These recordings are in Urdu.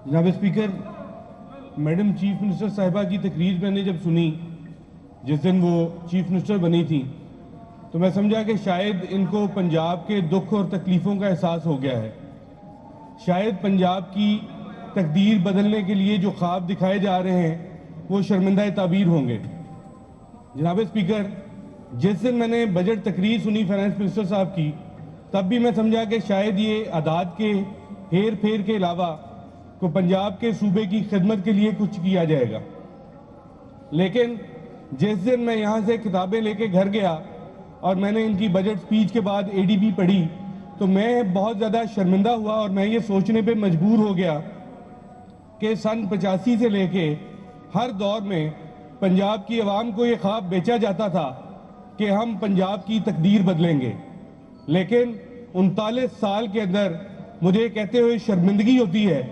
جناب اسپیکر، میڈم چیف منسٹر صاحبہ کی تقریر میں نے جب سنی جس دن وہ چیف منسٹر بنی تھی تو میں سمجھا کہ شاید ان کو پنجاب کے دکھ اور تکلیفوں کا احساس ہو گیا ہے۔ شاید پنجاب کی تقدیر بدلنے کے لیے جو خواب دکھائے جا رہے ہیں وہ شرمندہ تعبیر ہوں گے۔ جناب اسپیکر، جس دن میں نے بجٹ تقریر سنی فائنانس منسٹر صاحب کی تب بھی میں سمجھا کہ شاید یہ اعداد کے ہیر پھیر کے علاوہ کو پنجاب کے صوبے کی خدمت کے لیے کچھ کیا جائے گا، لیکن جس دن میں یہاں سے کتابیں لے کے گھر گیا اور میں نے ان کی بجٹ سپیچ کے بعد ADB پڑھی تو میں بہت زیادہ شرمندہ ہوا اور میں یہ سوچنے پہ مجبور ہو گیا کہ سن 85 سے لے کے ہر دور میں پنجاب کی عوام کو یہ خواب بیچا جاتا تھا کہ ہم پنجاب کی تقدیر بدلیں گے، لیکن 39 سال کے اندر مجھے کہتے ہوئے شرمندگی ہوتی ہے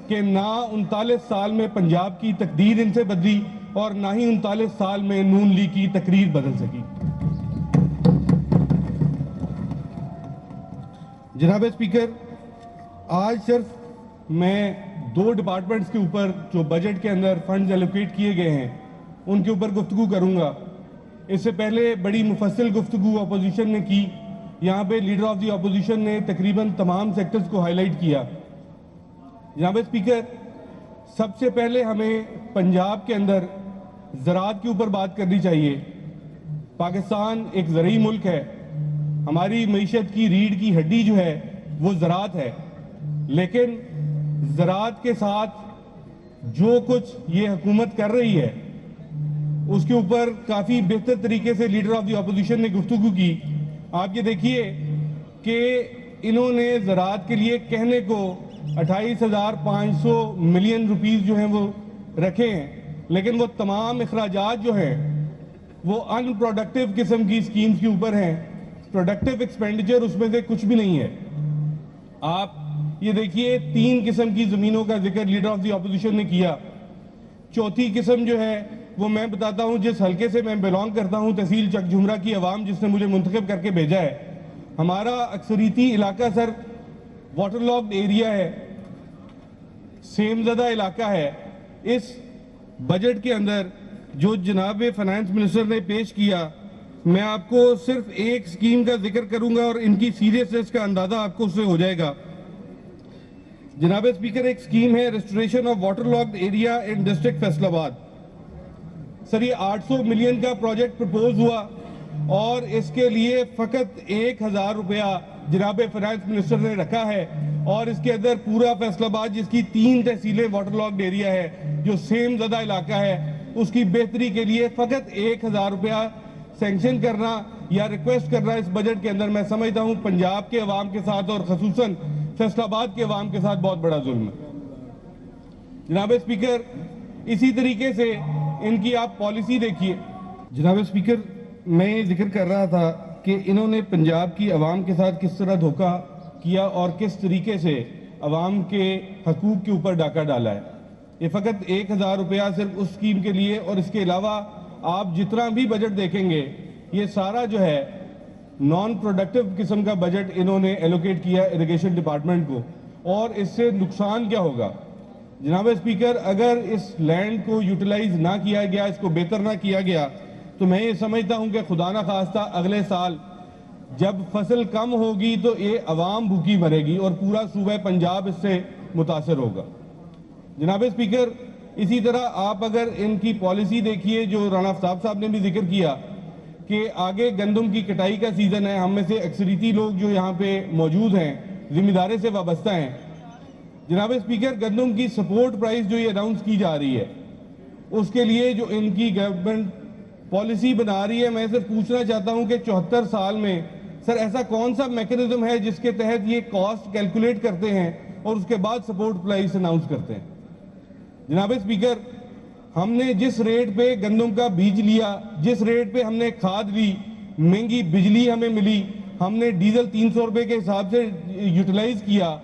کہ نہ 39 سال میں پنجاب کی تقدیر ان سے بدلی اور نہ ہی 39 سال میں نون لیگ کی تقریر بدل سکی۔ جناب اسپیکر، آج صرف میں 2 ڈپارٹمنٹس کے اوپر جو بجٹ کے اندر فنڈز ایلوکیٹ کیے گئے ہیں ان کے اوپر گفتگو کروں گا۔ اس سے پہلے بڑی مفصل گفتگو اپوزیشن نے کی، یہاں پہ لیڈر آف دی اپوزیشن نے تقریباً تمام سیکٹرز کو ہائی لائٹ کیا۔ جناب اسپیکر، سب سے پہلے ہمیں پنجاب کے اندر زراعت کے اوپر بات کرنی چاہیے۔ پاکستان ایک زرعی ملک ہے، ہماری معیشت کی ریڑھ کی ہڈی جو ہے وہ زراعت ہے، لیکن زراعت کے ساتھ جو کچھ یہ حکومت کر رہی ہے اس کے اوپر کافی بہتر طریقے سے لیڈر آف دی اپوزیشن نے گفتگو کی۔ آپ یہ دیکھیے کہ انہوں نے زراعت کے لیے کہنے کو 28,500 ملین روپیز جو ہیں وہ رکھے ہیں، لیکن وہ تمام اخراجات جو ہیں وہ ان پروڈکٹیو قسم کی سکیمز کے اوپر ہیں، پروڈکٹیو ایکسپینڈیچر اس میں سے کچھ بھی نہیں ہے۔ آپ یہ دیکھیے 3 قسم کی زمینوں کا ذکر لیڈر آف دی اپوزیشن نے کیا۔ چوتھی قسم جو ہے وہ میں بتاتا ہوں، جس حلقے سے میں بیلانگ کرتا ہوں، تحصیل چک جھمرا کی عوام جس نے مجھے منتخب کر کے بھیجا ہے، ہمارا اکثریتی علاقہ سر واٹر لاکڈ ایریا ہے، سیم زدہ علاقہ ہے۔ اس بجٹ کے اندر جو جناب فائنانس منسٹر نے پیش کیا، میں آپ کو صرف ایک سکیم کا ذکر کروں گا اور ان کی سیریسنس کا اندازہ آپ کو اس سے ہو جائے گا۔ جناب اسپیکر، ایک سکیم ہے restoration of water locked area in district Faisal آباد۔ سر یہ 800 ملین کا پروجیکٹ پرپوز ہوا اور اس کے لیے فقط 1,000 روپیہ جناب فائنانس منسٹر نے رکھا ہے، اور اس کے اندر پورا فیصل آباد جس کی 3 تحصیلیں واٹر لاکڈ ایریا ہے، جو سیم زدہ علاقہ ہے، اس کی بہتری کے لیے فقط 1,000 روپیہ سینکشن کرنا یا ریکویسٹ کرنا اس بجٹ کے اندر میں سمجھتا ہوں پنجاب کے عوام کے ساتھ اور خصوصاً فیصل آباد کے عوام کے ساتھ بہت بڑا ظلم ہے۔ جناب اسپیکر، اسی طریقے سے ان کی آپ پالیسی دیکھیے۔ جناب اسپیکر، میں یہ ذکر کر رہا تھا کہ انہوں نے پنجاب کی عوام کے ساتھ کس طرح دھوکہ کیا اور کس طریقے سے عوام کے حقوق کے اوپر ڈاکہ ڈالا ہے۔ یہ فقط 1,000 روپیہ صرف اس سکیم کے لیے، اور اس کے علاوہ آپ جتنا بھی بجٹ دیکھیں گے یہ سارا جو ہے نان پروڈکٹیو قسم کا بجٹ انہوں نے ایلوکیٹ کیا اریگیشن ڈپارٹمنٹ کو، اور اس سے نقصان کیا ہوگا؟ جناب اسپیکر، اگر اس لینڈ کو یوٹیلائز نہ کیا گیا، اس کو بہتر نہ کیا گیا، تو میں یہ سمجھتا ہوں کہ خدا نہ خواستہ اگلے سال جب فصل کم ہوگی تو یہ عوام بھوکی مرے گی اور پورا صوبہ پنجاب اس سے متاثر ہوگا۔ جناب اسپیکر، اسی طرح آپ اگر ان کی پالیسی دیکھیے جو رانا افطاب صاحب نے بھی ذکر کیا کہ آگے گندم کی کٹائی کا سیزن ہے، ہم میں سے اکثریتی لوگ جو یہاں پہ موجود ہیں ذمہ داری سے وابستہ ہیں۔ جناب اسپیکر، گندم کی سپورٹ پرائس جو یہ اناؤنس کی جا رہی ہے اس کے لیے جو ان کی گورنمنٹ پالیسی بنا رہی ہے، میں صرف پوچھنا چاہتا ہوں کہ 74 سال میں سر ایسا کون سا میکنزم ہے جس کے تحت یہ کاسٹ کیلکولیٹ کرتے ہیں اور اس کے بعد سپورٹ پرائس اناؤنس کرتے ہیں؟ جناب اسپیکر، ہم نے جس ریٹ پہ گندم کا بیج لیا، جس ریٹ پہ ہم نے کھاد لی، مہنگی بجلی ہمیں ملی، ہم نے ڈیزل 300 روپے کے حساب سے یوٹیلائز کیا،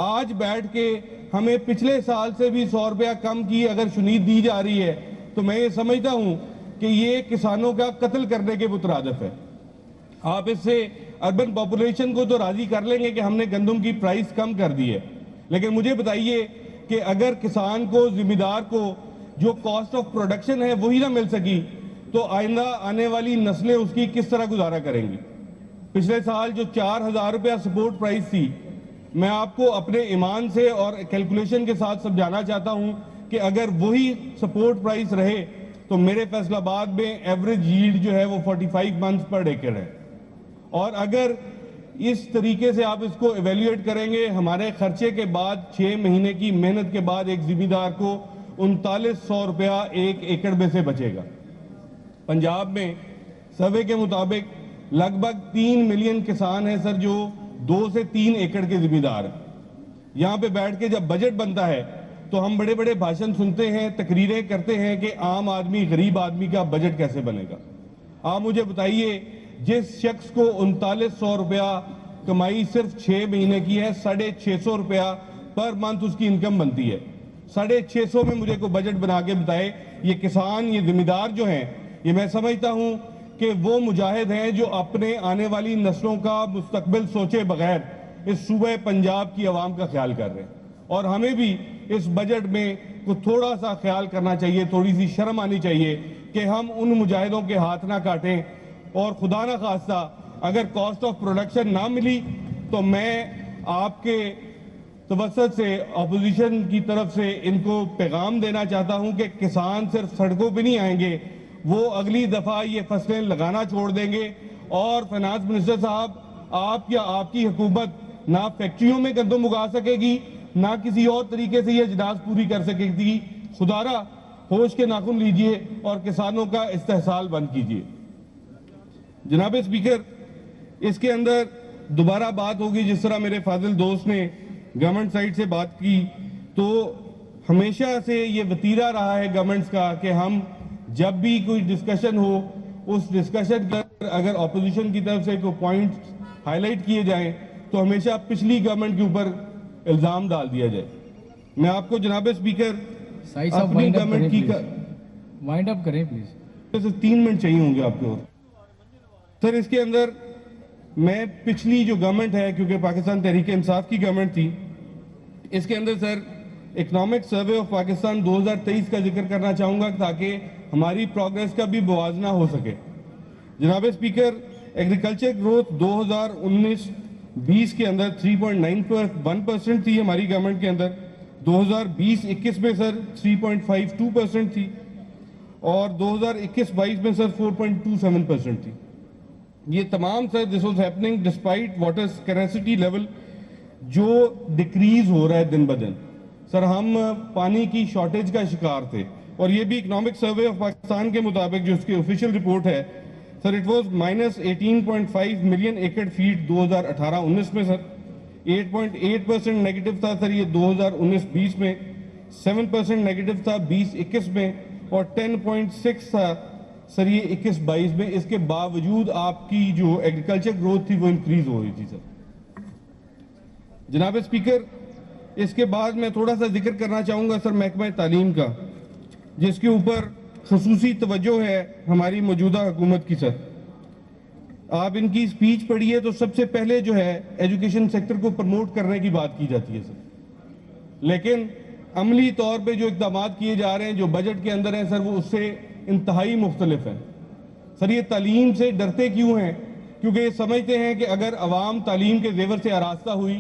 آج بیٹھ کے ہمیں پچھلے سال سے بھی 100 روپیہ کم کی اگر شنید دی جا رہی ہے تو میں یہ سمجھتا ہوں کہ یہ کسانوں کا قتل کرنے کے مترادف ہے۔ آپ اس سے اربن پاپولیشن کو تو راضی کر لیں گے کہ ہم نے گندم کی پرائس کم کر دی ہے، لیکن مجھے بتائیے کہ اگر کسان کو ذمہ دار کو جو کاسٹ آف پروڈکشن ہے وہی نہ مل سکی تو آئندہ آنے والی نسلیں اس کی کس طرح گزارا کریں گی. پچھلے سال جو 4,000 روپیہ سپورٹ پرائز تھی, میں آپ کو اپنے ایمان سے اور کیلکولیشن کے ساتھ سمجھانا چاہتا ہوں کہ اگر وہی سپورٹ پرائز رہے تو میرے فیصل آباد میں ایوریج ییلڈ جو ہے وہ 45 منتھ پر ایکڑ ہے. اور اگر اس طریقے سے آپ اس کو ایویلیویٹ کریں گے, ہمارے خرچے کے بعد 6 مہینے کی محنت کے بعد ایک ذمہ دار کو 3900 روپیہ ایک ایکڑ میں سے بچے گا. پنجاب میں سروے کے مطابق لگ بھگ 3 ملین کسان ہیں سر جو 2 سے 3 ایکڑ کے ذمہ دار ہیں. یہاں پہ بیٹھ کے جب بجٹ بنتا ہے تو ہم بڑے بڑے بھاشن سنتے ہیں, تقریریں کرتے ہیں کہ عام آدمی, غریب آدمی کا بجٹ کیسے بنے گا. آپ مجھے بتائیے, جس شخص کو 3900 روپیہ کمائی صرف 6 مہینے کی ہے, 650 روپیہ پر منتھ اس کی انکم بنتی ہے, 650 میں مجھے کوئی بجٹ بنا کے بتائے. یہ کسان, یہ ذمہ دار جو ہیں, یہ میں سمجھتا ہوں کہ وہ مجاہد ہیں جو اپنے آنے والی نسلوں کا مستقبل سوچے بغیر اس صوبہ پنجاب کی عوام کا خیال کر رہے ہیں. اور ہمیں بھی اس بجٹ میں کچھ تھوڑا سا خیال کرنا چاہیے, تھوڑی سی شرم آنی چاہیے کہ ہم ان مجاہدوں کے ہاتھ نہ کاٹیں. اور خدا نہ خواستہ اگر کاسٹ آف پروڈکشن نہ ملی تو میں آپ کے توسط سے اپوزیشن کی طرف سے ان کو پیغام دینا چاہتا ہوں کہ کسان صرف سڑکوں پہ نہیں آئیں گے, وہ اگلی دفعہ یہ فصلیں لگانا چھوڑ دیں گے. اور فائنانس منسٹر صاحب, آپ یا آپ کی حکومت نہ فیکٹریوں میں گندم اگا سکے گی, نہ کسی اور طریقے سے یہ اجناس پوری کر سکے گی. خدارا ہوش کے ناخن لیجئے اور کسانوں کا استحصال بند کیجئے. جناب اسپیکر, اس کے اندر دوبارہ بات ہوگی, جس طرح میرے فاضل دوست نے گورنمنٹ سائٹ سے بات کی, تو ہمیشہ سے یہ وتیرہ رہا ہے گورنمنٹس کا کہ ہم جب بھی کوئی ڈسکشن ہو, اس ڈسکشن پر اگر اپوزیشن کی طرف سے کوئی پوائنٹس ہائی لائٹ کیے جائیں تو ہمیشہ پچھلی گورنمنٹ کے اوپر الزام ڈال دیا جائے. میں آپ کو جناب اسپیکر اپنی گورنمنٹ کی وائنڈ اپ کریں پلیز. 3 منٹ چاہیے ہوں گے آپ کو سر. اس کے اندر میں پچھلی جو گورنمنٹ ہے, کیونکہ پاکستان تحریک انصاف کی گورنمنٹ تھی, اس کے اندر سر اکنامک سروے آف پاکستان 2023 کا ذکر کرنا چاہوں گا تاکہ ہماری پروگریس کا بھی موازنہ ہو سکے. جناب اسپیکر, ایگریکلچر گروتھ 2019-20 کے اندر 3.91% تھی ہماری گورنمنٹ کے اندر, 2020-21 میں سر 3.52% تھی, اور 2021-22 میں سر 4.27% تھی. یہ تمام sir this was happening despite water scarcity level جو ڈیکریز ہو رہا ہے دن بدن. سر ہم پانی کی شارٹیج کا شکار تھے, اور یہ بھی اکنامک سروے آف پاکستان کے مطابق جو اس کی آفیشیل رپورٹ ہے sir, it was -18.5 million acre feet 2018-19 میں سر, 8.8% نیگیٹو تھا سر یہ 2019-20 میں, 7% نیگیٹو تھا 2021 میں, اور 10.6 تھا سر یہ 21-22 میں. اس کے باوجود آپ کی جو ایگریکلچر گروتھ تھی وہ انکریز ہو رہی تھی سر. جناب اسپیکر, اس کے بعد میں تھوڑا سا ذکر کرنا چاہوں گا سر محکمہ تعلیم کا, جس کے اوپر خصوصی توجہ ہے ہماری موجودہ حکومت کی. سر آپ ان کی سپیچ پڑھیے تو سب سے پہلے جو ہے ایجوکیشن سیکٹر کو پروموٹ کرنے کی بات کی جاتی ہے سر, لیکن عملی طور پہ جو اقدامات کیے جا رہے ہیں جو بجٹ کے اندر ہیں سر, وہ اس سے انتہائی مختلف ہیں. سر یہ تعلیم سے ڈرتے کیوں ہیں؟ کیونکہ یہ سمجھتے ہیں کہ اگر عوام تعلیم کے زیور سے آراستہ ہوئی,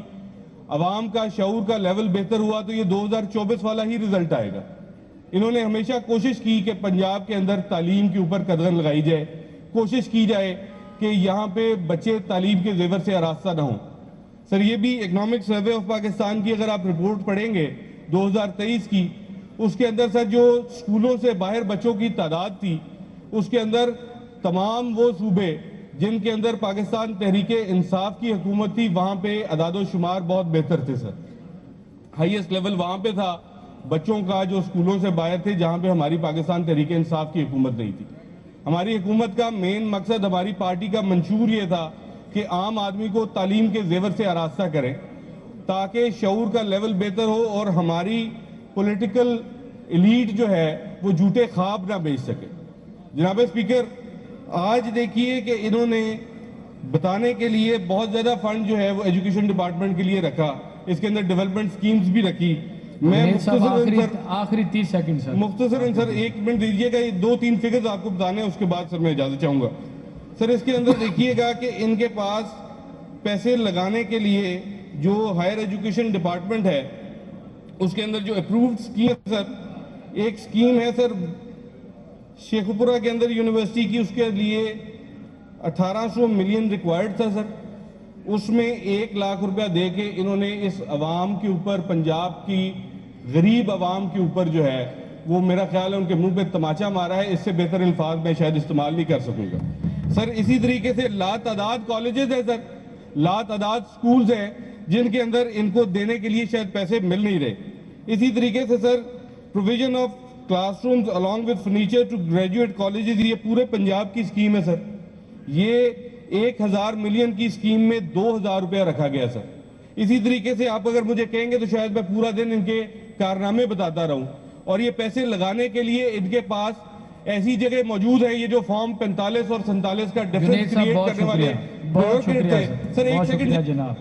عوام کا شعور کا لیول بہتر ہوا تو یہ 2024 والا ہی رزلٹ آئے گا. انہوں نے ہمیشہ کوشش کی کہ پنجاب کے اندر تعلیم کے اوپر قدغن لگائی جائے, کوشش کی جائے کہ یہاں پہ بچے تعلیم کے زیور سے آراستہ نہ ہوں. سر یہ بھی اکنامک سروے آف پاکستان کی اگر آپ رپورٹ پڑھیں گے 2023 کی, اس کے اندر سر جو اسکولوں سے باہر بچوں کی تعداد تھی, اس کے اندر تمام وہ صوبے جن کے اندر پاکستان تحریک انصاف کی حکومت تھی وہاں پہ اعداد و شمار بہت بہتر تھے سر. ہائیسٹ لیول وہاں پہ تھا بچوں کا جو اسکولوں سے باہر تھے, جہاں پہ ہماری پاکستان تحریک انصاف کی حکومت نہیں تھی. ہماری حکومت کا مین مقصد, ہماری پارٹی کا منشور یہ تھا کہ عام آدمی کو تعلیم کے زیور سے آراستہ کریں تاکہ شعور کا لیول بہتر ہو اور ہماری پولیٹیکل ایلیٹ جو ہے وہ جھوٹے خواب نہ بیچ سکے. جناب اسپیکر, آج دیکھیے کہ انہوں نے بتانے کے لیے بہت زیادہ فنڈ جو ہے وہ ایجوکیشن ڈپارٹمنٹ کے لیے رکھا, اس کے اندر ڈیولپمنٹ سکیمز بھی رکھی, میں جنید صاحب مختصراً سر آخری 30 سیکنڈ سر. مختصراً سر 1 منٹ دیجیے گا, یہ 2-3 فگرز آپ کو بتانے ہیں, اس کے بعد سر میں اجازت چاہوں گا. سر اس کے اندر دیکھیے گا کہ ان کے پاس پیسے لگانے کے لیے جو ہائر ایجوکیشن ڈپارٹمنٹ ہے اس کے اندر جو اپرووڈ سکیم ہے سر, ایک سکیم ہے سر شیخوپورہ کے اندر یونیورسٹی کی, اس کے لیے 1800 ملین ریکوائرڈ تھا سر. اس میں 1 لاکھ روپیہ دے کے انہوں نے اس عوام کے اوپر, پنجاب کی غریب عوام کے اوپر جو ہے وہ میرا خیال ہے ان کے منہ پہ تماچا مارا ہے. اس سے بہتر الفاظ میں شاید استعمال نہیں کر سکوں گا. سر اسی طریقے سے لاتعداد کالجز ہیں سر, لاتعداد سکولز ہیں جن کے اندر ان کو دینے کے لیے شاید پیسے مل نہیں رہے. اسی طریقے سے sir provision of classrooms along with furniture to graduate colleges, یہ پورے پنجاب کی سکیم ہے سر. یہ 1000 ملین کی سکیم میں 2000 روپیہ رکھا گیا سر. اسی طریقے سے آپ اگر مجھے کہیں گے تو شاید میں پورا دن ان کے کارنامے بتاتا رہوں. اور یہ پیسے لگانے کے لیے ان کے پاس ایسی جگہ موجود ہے, یہ جو فارم 45 اور 47 کا ڈیفرنس جنید صاحب کریٹ بہت کرنے والے شکریہ, بہت شکریہ سر. ایک بہت سیکنڈ شکریہ جناب.